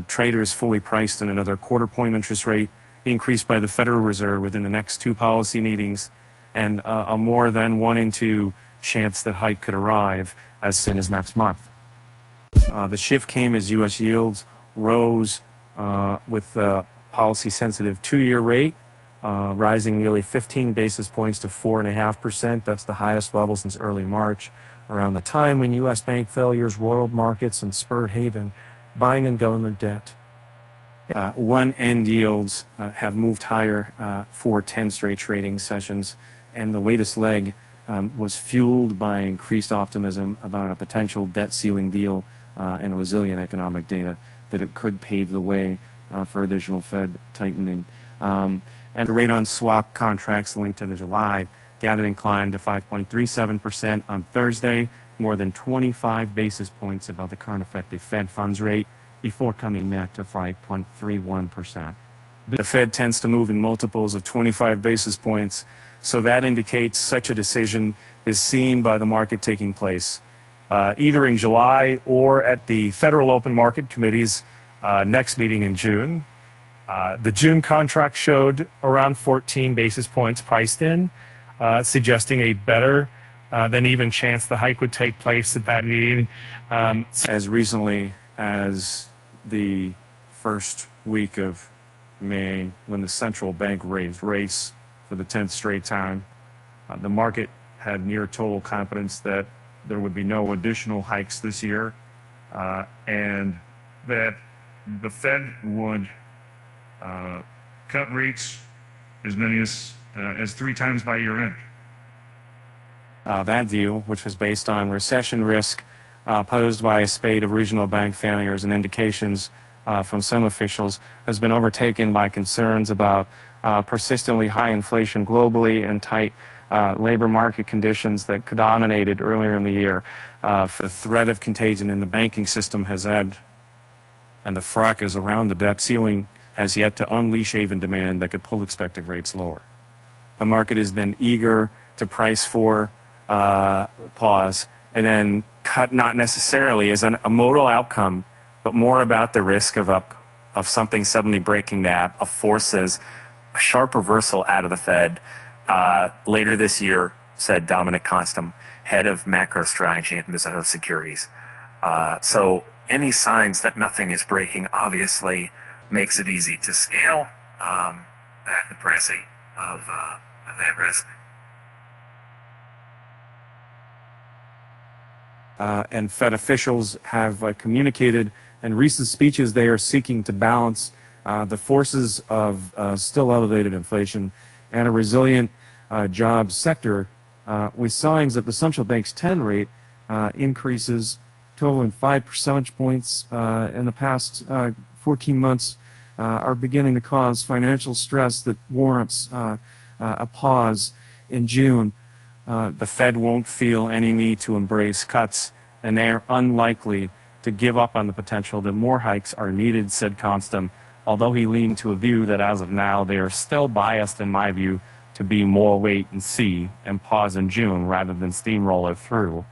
Traders fully priced in another quarter-point interest rate increase by the Federal Reserve within the next two policy meetings, and a more than 1 in 2 chance that hike could arrive as soon as next month. The shift came as U.S. yields rose with the policy-sensitive 2-year rate rising nearly 15 basis points to 4.5%. That's the highest level since early March, around the time when U.S. bank failures roiled markets and spurred haven buying and government debt. One-end yields have moved higher for 10 straight trading sessions, and the latest leg was fueled by increased optimism about a potential debt ceiling deal and resilient economic data that it could pave the way for additional Fed tightening. And the rate on swap contracts linked to the July gathering climbed to 5.37% on Thursday, more than 25 basis points above the current effective Fed funds rate, before coming back to 5.31%. The Fed tends to move in multiples of 25 basis points, so that indicates such a decision is seen by the market taking place either in July or at the Federal Open Market Committee's next meeting in June. The June contract showed around 14 basis points priced in, suggesting a better than even chance the hike would take place at that meeting. As recently as the first week of May, when the central bank raised rates for the 10th straight time, the market had near total confidence that there would be no additional hikes this year, and that the Fed would cut rates as many as 3 times by year end. That view, which was based on recession risk posed by a spate of regional bank failures and indications from some officials, has been overtaken by concerns about persistently high inflation globally and tight labor market conditions that dominated earlier in the year. The threat of contagion in the banking system has had, and the fracas around the debt ceiling has yet to unleash haven demand that could pull expected rates lower. The market has been eager to price for pause and then cut, not necessarily as a modal outcome, but more about the risk of something suddenly breaking that, of forces, a sharp reversal out of the Fed later this year, said Dominic Kostum, head of macro strategy at Mizuho Securities. So any signs that nothing is breaking obviously makes it easy to scale the pricing of that risk. And Fed officials have communicated in recent speeches they are seeking to balance the forces of still elevated inflation and a resilient jobs sector with signs that the central bank's 10 rate increases totaling 5 percentage points in the past 14 months are beginning to cause financial stress that warrants a pause in June. The Fed won't feel any need to embrace cuts, and they are unlikely to give up on the potential that more hikes are needed, said Kostum, although he leaned to a view that as of now they are still biased, in my view, to be more wait and see and pause in June rather than steamroll it through.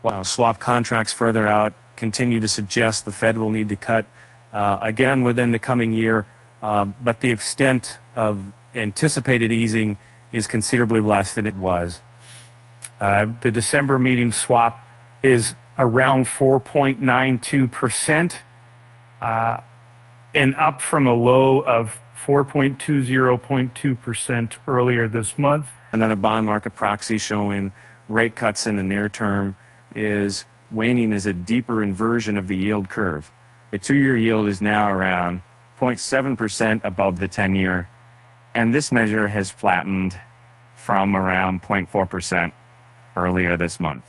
While swap contracts further out continue to suggest the Fed will need to cut again within the coming year, but the extent of anticipated easing is considerably less than it was. The December meeting swap is around 4.92%, and up from a low of 4.20.2% earlier this month. Another bond market proxy showing rate cuts in the near term is waning as a deeper inversion of the yield curve. The 2-year yield is now around 0.7% above the 10-year, and this measure has flattened from around 0.4% earlier this month.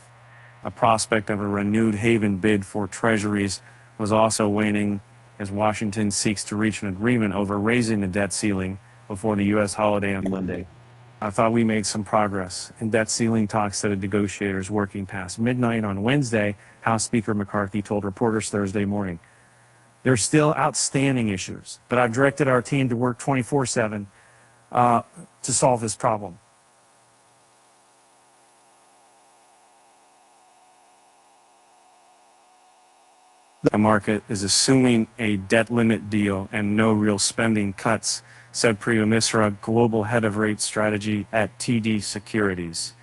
A prospect of a renewed haven bid for treasuries was also waning as Washington seeks to reach an agreement over raising the debt ceiling before the U.S. holiday on Monday. I thought we made some progress in debt ceiling talks that the negotiators working past midnight on Wednesday, House Speaker McCarthy told reporters Thursday morning. There are still outstanding issues, but I've directed our team to work 24/7 to solve this problem. The market is assuming a debt limit deal and no real spending cuts, said Priya Misra, global head of rate strategy at TD Securities.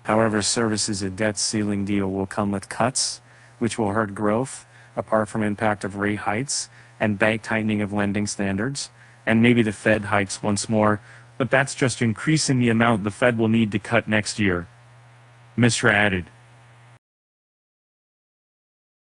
However, services a debt ceiling deal will come with cuts, which will hurt growth, apart from impact of rate hikes and bank tightening of lending standards, and maybe the Fed hikes once more, but that's just increasing the amount the Fed will need to cut next year. Misra added,